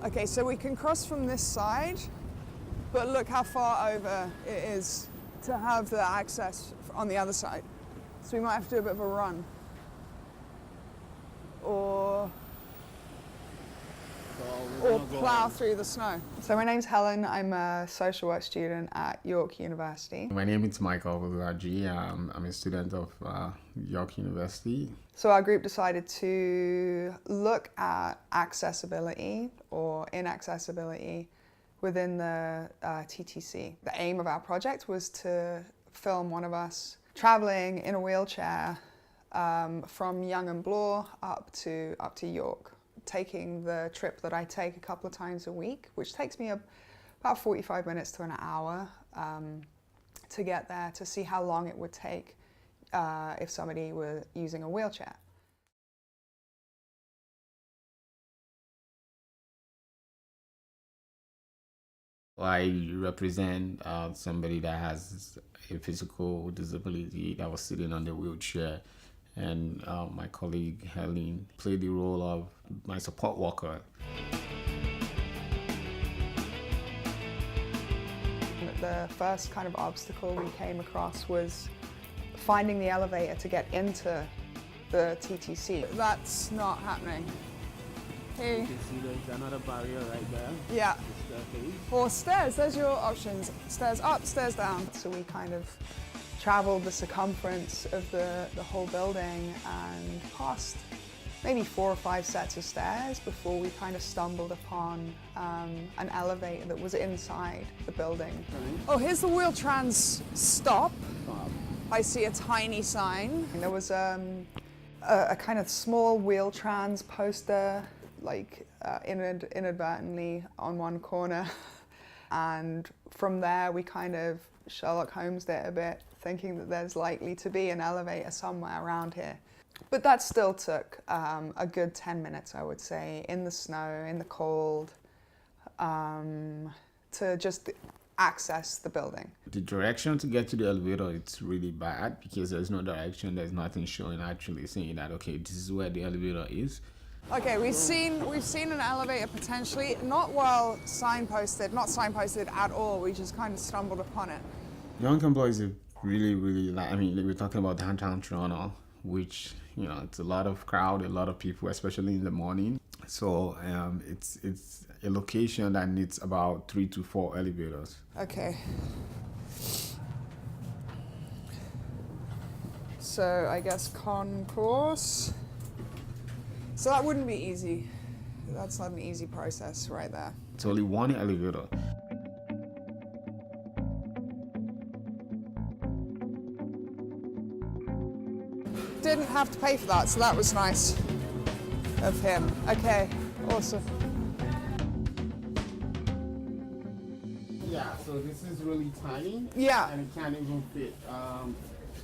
Okay, so we can cross from this side, but look how far over it is to have the access on the other side. So we might have to do a bit of a run. Or plow through the snow. So my name's Helen, I'm a social work student at York University. My name is Michael Oluwaji. I'm a student of York University. So our group decided to look at accessibility or inaccessibility within the TTC. The aim of our project was to film one of us traveling in a wheelchair from Young and Bloor up to York, taking the trip that I take a couple of times a week, which takes me about 45 minutes to an hour to get there, to see how long it would take if somebody were using a wheelchair. I represent somebody that has a physical disability that was sitting on the wheelchair, and my colleague Helen played the role of my support worker. The first kind of obstacle we came across was finding the elevator to get into the TTC. That's not happening. Hey. You can see there's another barrier right there. Yeah. The staircase. Or stairs, there's your options. Stairs up, stairs down. So we kind of traveled the circumference of the whole building and passed maybe 4 or 5 sets of stairs before we kind of stumbled upon an elevator that was inside the building. Right. Oh, here's the Wheel-Trans stop. I see a tiny sign. There was a kind of small Wheel-Trans poster, like inadvertently on one corner. And from there we kind of Sherlock Holmes'd it a bit, thinking that there's likely to be an elevator somewhere around here. But that still took a good 10 minutes, I would say, in the snow, in the cold, to just access the building. The direction to get to the elevator, it's really bad because there's no direction, there's nothing showing actually saying that, okay, this is where the elevator is. Okay, we've seen an elevator potentially, not not signposted at all, we just kind of stumbled upon it. Young and Bloor is a really, I mean, we're talking about downtown Toronto, which, you know, it's a lot of crowd, a lot of people, especially in the morning. So it's a location that needs about 3 to 4 elevators. Okay. So I guess concourse. So that wouldn't be easy. That's not an easy process right there. It's only one elevator. Didn't have to pay for that, so that was nice of him. Okay, awesome. Yeah, so this is really tiny. Yeah. And it can't even fit.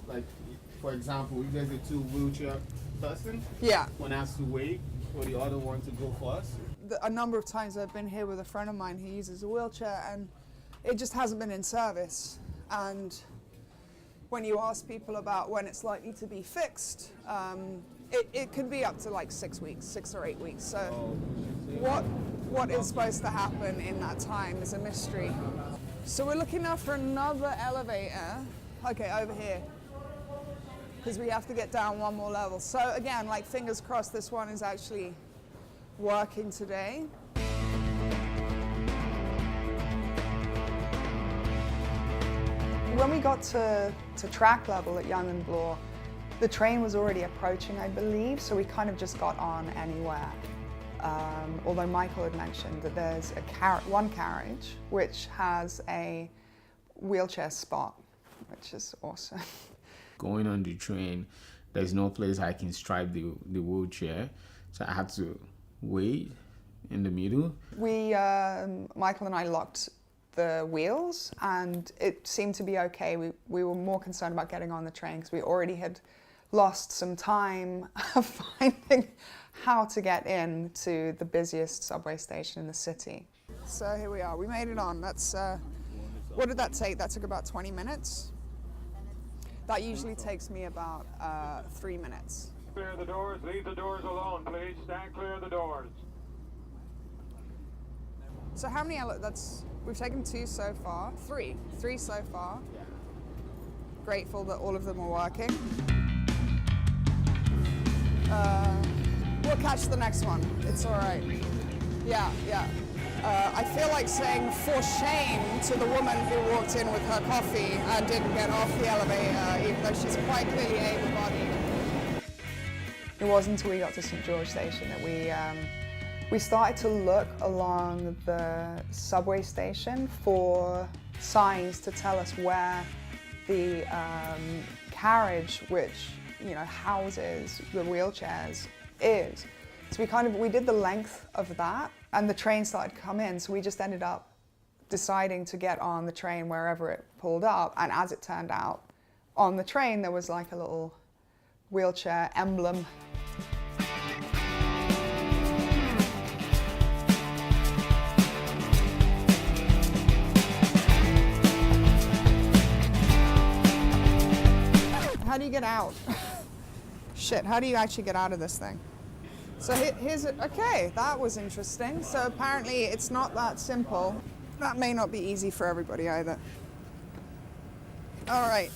Like, for example, if there's a 2 wheelchair person, Yeah. one has to wait for the other one to go first. A number of times I've been here with a friend of mine who uses a wheelchair and it just hasn't been in service. And when you ask people about when it's likely to be fixed, it could be up to like 6 weeks, 6 or 8 weeks. So what is supposed to happen in that time is a mystery. So we're looking now for another elevator. Okay, over here, because we have to get down one more level. So again, like fingers crossed this one is actually working today. When we got to track level at Young and Bloor, the train was already approaching, I believe, so we kind of just got on anywhere. Although Michael had mentioned that there's one carriage which has a wheelchair spot, which is awesome. Going on the train, there's no place I can strap the wheelchair, so I had to wait in the middle. Michael and I locked the wheels and it seemed to be okay. We were more concerned about getting on the train because we already had lost some time finding how to get in to the busiest subway station in the city. So here we are, we made it on. That's, what did that take? That took about 20 minutes. That usually takes me about 3 minutes. Clear the doors, leave the doors alone, please. Stand clear of the doors. So how many, we've taken 2 so far, 3 so far. Yeah. Grateful that all of them are working. We'll catch the next one, it's all right. Yeah. I feel like saying for shame to the woman who walked in with her coffee and didn't get off the elevator, even though she's quite clearly able-bodied. It wasn't until we got to St. George Station that we started to look along the subway station for signs to tell us where the carriage, which houses the wheelchairs, is. So we did the length of that, and the train started to come in, so we just ended up deciding to get on the train wherever it pulled up, and as it turned out, on the train there was like a little wheelchair emblem. How do you get out? Shit, how do you actually get out of this thing? So here's it. Okay, that was interesting. So apparently it's not that simple. That may not be easy for everybody either. All right.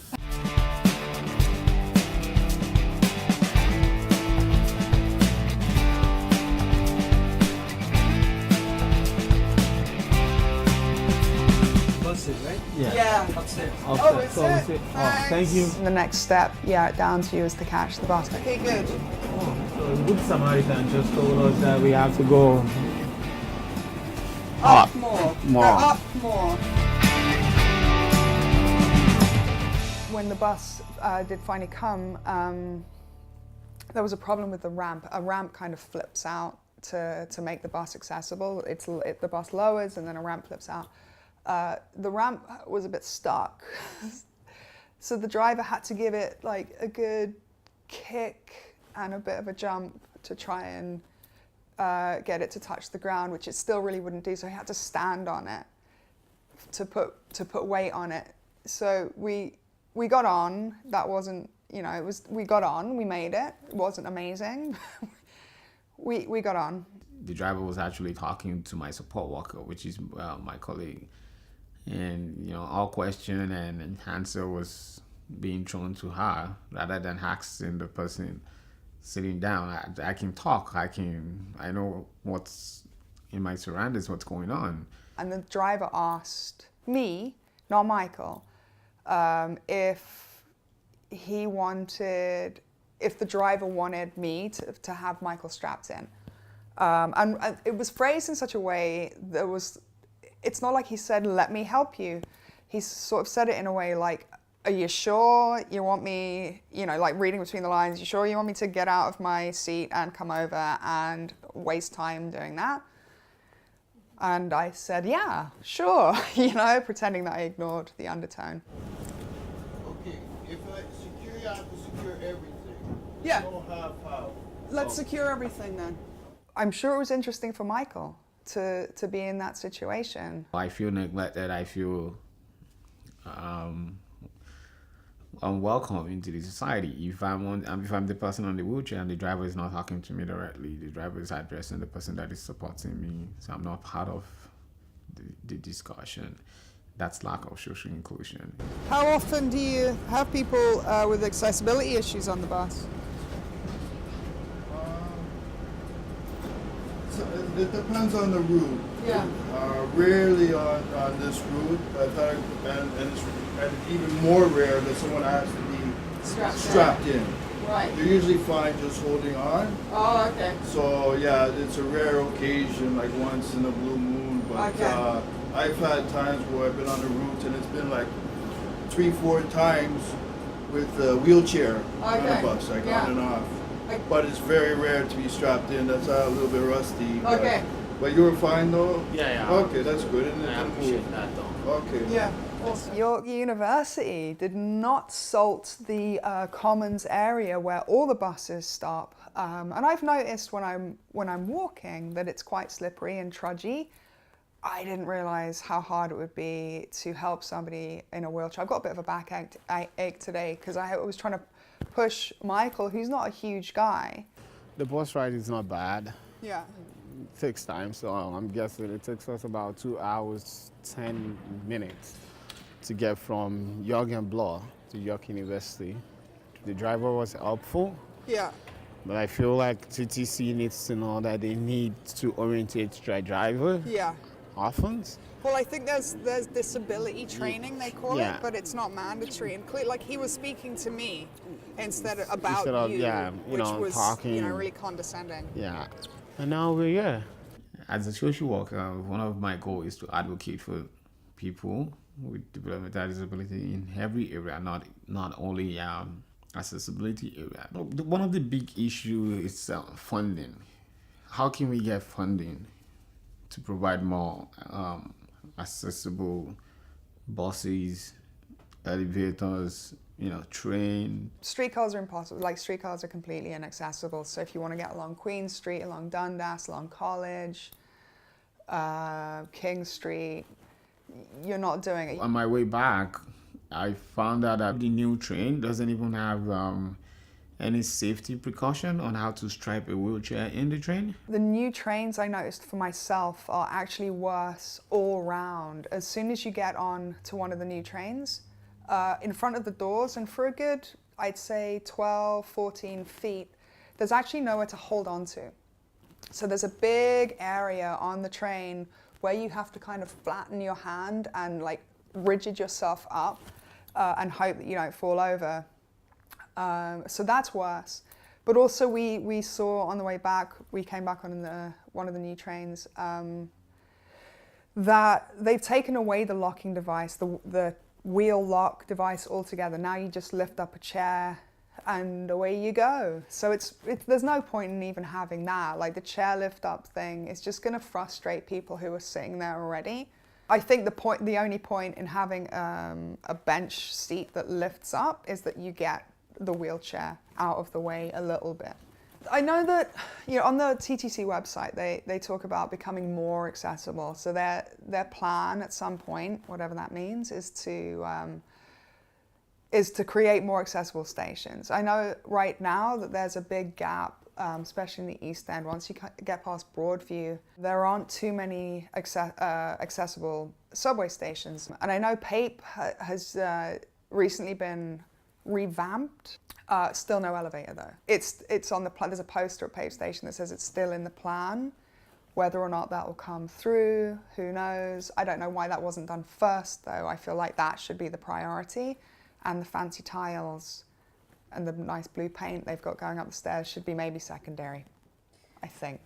Right? Yeah. Upstairs. Oh, it's So it. it. Oh, thank you. The next step, down to you is to catch the bus. Okay, good. So Good Samaritan just told us that we have to go Up more. More. Go up more. When the bus did finally come, there was a problem with the ramp. A ramp kind of flips out to make the bus accessible. The bus lowers and then a ramp flips out. The ramp was a bit stuck, so the driver had to give it like a good kick and a bit of a jump to try and get it to touch the ground, which it still really wouldn't do. So he had to stand on it to put weight on it. So we got on. That wasn't, we got on. We made it. It wasn't amazing. we got on. The driver was actually talking to my support worker, which is my colleague. And, all question and answer was being thrown to her rather than asking the person sitting down. I can talk. I know what's in my surroundings, what's going on. And the driver asked me, not Michael, if the driver wanted me to have Michael strapped in. And it was phrased in such a way that it's not like he said, let me help you. He sort of said it in a way like, are you sure you want me, like reading between the lines, you sure you want me to get out of my seat and come over and waste time doing that? And I said, yeah, sure, pretending that I ignored the undertone. Okay, if you have to secure everything. Yeah. You don't have how. Let's secure everything then. I'm sure it was interesting for Michael to be in that situation. I feel neglected. I feel unwelcome into the society. If I'm the person on the wheelchair and the driver is not talking to me directly, the driver is addressing the person that is supporting me, so I'm not part of the discussion. That's lack of social inclusion. How often do you have people with accessibility issues on the bus? So it depends on the route. Yeah. Rarely on this route, and even more rare that someone has to be strapped in. Right. You're usually fine just holding on. Oh, okay. So yeah, it's a rare occasion, like once in a blue moon. But Okay. I've had times where I've been on the route and it's been like 3-4 times with a wheelchair on Okay. the bus, like Yeah. on and off. But it's very rare to be strapped in. That's a little bit rusty. Okay. But you were fine though? Yeah. Okay, that's good. And it I didn't appreciate move. that though. Okay. Yeah. Awesome. York University did not salt the Commons area where all the buses stop, and I've noticed when I'm walking that it's quite slippery and trudgy. I didn't realize how hard it would be to help somebody in a wheelchair. I've got a bit of a backache today because I was trying to push Michael, who's not a huge guy. The bus ride is not bad. Yeah. takes time. So I'm guessing it takes us about 2 hours, 10 minutes to get from Jorgenbloh to York University. The driver was helpful, Yeah. but I feel like TTC needs to know that they need to orientate their driver Yeah. often. Well, I think there's disability training, they call Yeah. it, but it's not mandatory. And like he was speaking to me instead of about Instead of, you, yeah, you which know, was talking. really condescending. Yeah. And now we're here. As a social worker, one of my goals is to advocate for people with developmental disability in every area, not only accessibility area. One of the big issues is funding. How can we get funding to provide more accessible buses, elevators, train? Streetcars are impossible. Like, streetcars are completely inaccessible. So if you want to get along Queen Street, along Dundas, along College, King Street, you're not doing it. On my way back, I found out that the new train doesn't even have any safety precaution on how to strap a wheelchair in the train. The new trains, I noticed for myself, are actually worse all round. As soon as you get on to one of the new trains, in front of the doors, and for a good, I'd say 12, 14 feet, there's actually nowhere to hold on to. So there's a big area on the train where you have to kind of flatten your hand and like rigid yourself up and hope that you don't fall over. So that's worse. But also we saw on the way back, we came back on one of the new trains, that they've taken away the locking device, the wheel lock device altogether. Now you just lift up a chair and away you go. So there's no point in even having that. Like, the chair lift up thing is just going to frustrate people who are sitting there already. I think the only point in having a bench seat that lifts up is that you get the wheelchair out of the way a little bit. I know that on the TTC website they talk about becoming more accessible. So their plan at some point, whatever that means, is to create more accessible stations. I know right now that there's a big gap, especially in the East End. Once you get past Broadview, there aren't too many accessible subway stations. And I know Pape has recently been revamped. Still no elevator though. It's on the plan. There's a poster at Pape Station that says it's still in the plan. Whether or not that will come through, who knows? I don't know why that wasn't done first though. I feel like that should be the priority. And the fancy tiles and the nice blue paint they've got going up the stairs should be maybe secondary, I think.